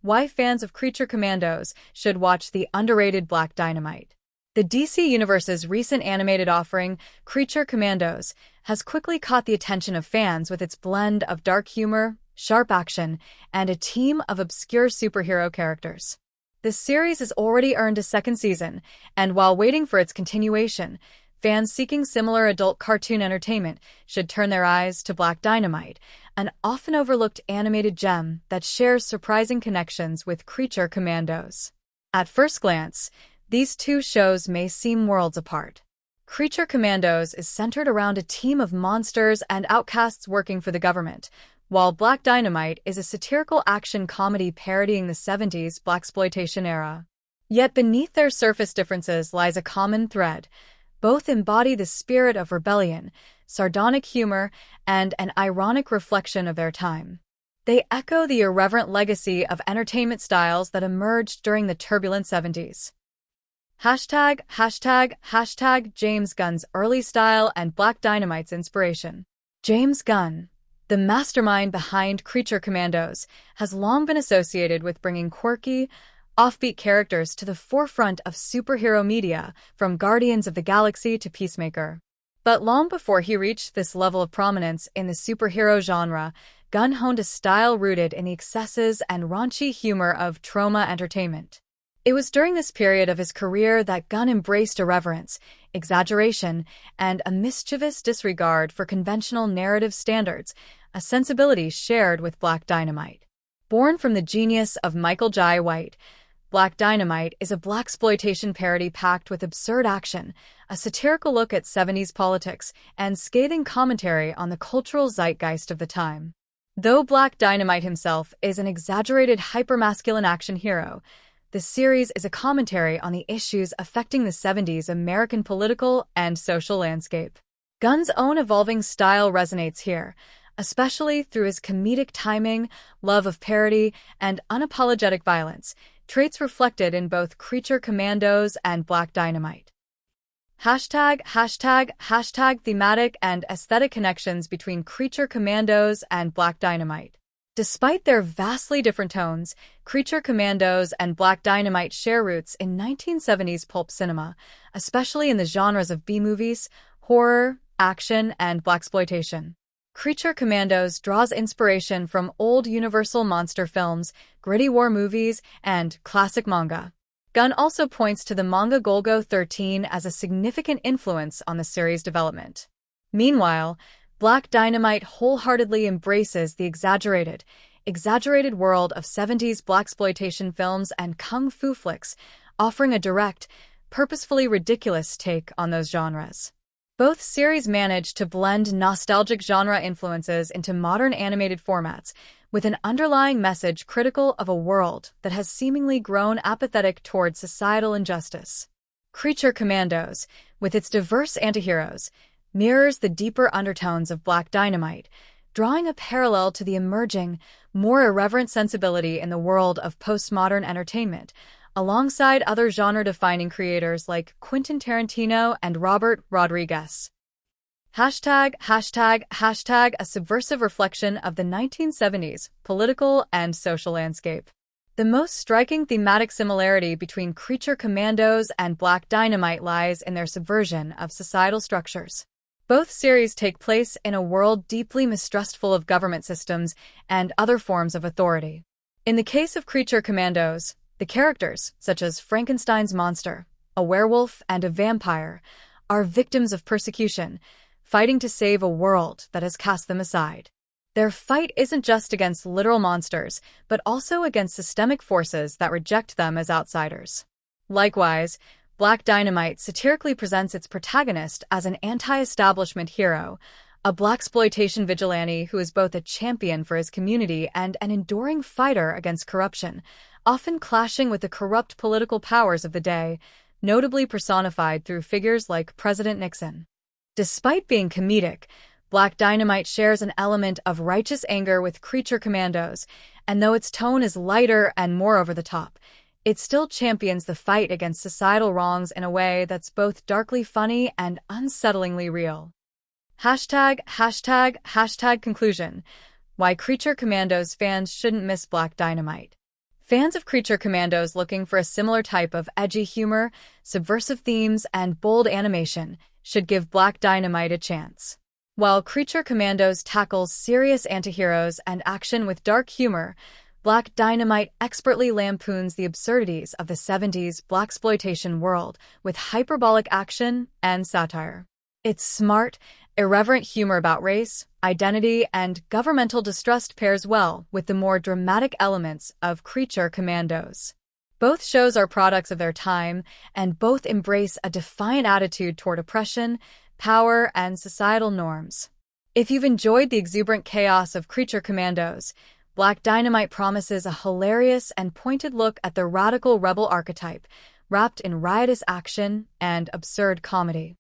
Why fans of Creature Commandos should watch the underrated Black Dynamite. The DC Universe's recent animated offering, Creature Commandos, has quickly caught the attention of fans with its blend of dark humor, sharp action, and a team of obscure superhero characters. The series has already earned a second season, and while waiting for its continuation, fans seeking similar adult cartoon entertainment should turn their eyes to Black Dynamite, an often overlooked animated gem that shares surprising connections with Creature Commandos. At first glance, these two shows may seem worlds apart. Creature Commandos is centered around a team of monsters and outcasts working for the government, while Black Dynamite is a satirical action comedy parodying the 70s blaxploitation era. Yet beneath their surface differences lies a common thread. Both embody the spirit of rebellion, sardonic humor, and an ironic reflection of their time. They echo the irreverent legacy of entertainment styles that emerged during the turbulent 70s. James Gunn's early style and Black Dynamite's inspiration. James Gunn, the mastermind behind Creature Commandos, has long been associated with bringing quirky, offbeat characters to the forefront of superhero media, from Guardians of the Galaxy to Peacemaker. But long before he reached this level of prominence in the superhero genre, Gunn honed a style rooted in the excesses and raunchy humor of trauma entertainment. It was during this period of his career that Gunn embraced irreverence, exaggeration, and a mischievous disregard for conventional narrative standards, a sensibility shared with Black Dynamite. Born from the genius of Michael Jai White, Black Dynamite is a blaxploitation parody packed with absurd action, a satirical look at 70s politics, and scathing commentary on the cultural zeitgeist of the time. Though Black Dynamite himself is an exaggerated hypermasculine action hero, the series is a commentary on the issues affecting the 70s American political and social landscape. Gunn's own evolving style resonates here, especially through his comedic timing, love of parody, and unapologetic violence, traits reflected in both Creature Commandos and Black Dynamite. Thematic and aesthetic connections between Creature Commandos and Black Dynamite. Despite their vastly different tones, Creature Commandos and Black Dynamite share roots in 1970s pulp cinema, especially in the genres of B-movies, horror, action, and blaxploitation. Creature Commandos draws inspiration from old Universal monster films, gritty war movies, and classic manga. Gunn also points to the manga Golgo 13 as a significant influence on the series' development. Meanwhile, Black Dynamite wholeheartedly embraces the exaggerated world of 70s blaxploitation films and kung fu flicks, offering a direct, purposefully ridiculous take on those genres. Both series manage to blend nostalgic genre influences into modern animated formats, with an underlying message critical of a world that has seemingly grown apathetic toward societal injustice. Creature Commandos, with its diverse antiheroes, mirrors the deeper undertones of Black Dynamite, drawing a parallel to the emerging, more irreverent sensibility in the world of postmodern entertainment, alongside other genre-defining creators like Quentin Tarantino and Robert Rodriguez. A subversive reflection of the 1970s political and social landscape. The most striking thematic similarity between Creature Commandos and Black Dynamite lies in their subversion of societal structures. Both series take place in a world deeply mistrustful of government systems and other forms of authority. In the case of Creature Commandos, the characters, such as Frankenstein's monster, a werewolf, and a vampire, are victims of persecution, fighting to save a world that has cast them aside. Their fight isn't just against literal monsters, but also against systemic forces that reject them as outsiders. Likewise, Black Dynamite satirically presents its protagonist as an anti-establishment hero, a blaxploitation vigilante who is both a champion for his community and an enduring fighter against corruption, often clashing with the corrupt political powers of the day, notably personified through figures like President Nixon. Despite being comedic, Black Dynamite shares an element of righteous anger with Creature Commandos, and though its tone is lighter and more over the top, it still champions the fight against societal wrongs in a way that's both darkly funny and unsettlingly real. Conclusion. Why Creature Commandos fans shouldn't miss Black Dynamite. Fans of Creature Commandos looking for a similar type of edgy humor, subversive themes, and bold animation should give Black Dynamite a chance. While Creature Commandos tackles serious antiheroes and action with dark humor, Black Dynamite expertly lampoons the absurdities of the 70s blaxploitation world with hyperbolic action and satire. Its smart, irreverent humor about race, identity, and governmental distrust pairs well with the more dramatic elements of Creature Commandos. Both shows are products of their time, and both embrace a defiant attitude toward oppression, power, and societal norms. If you've enjoyed the exuberant chaos of Creature Commandos, Black Dynamite promises a hilarious and pointed look at the radical rebel archetype, wrapped in riotous action and absurd comedy.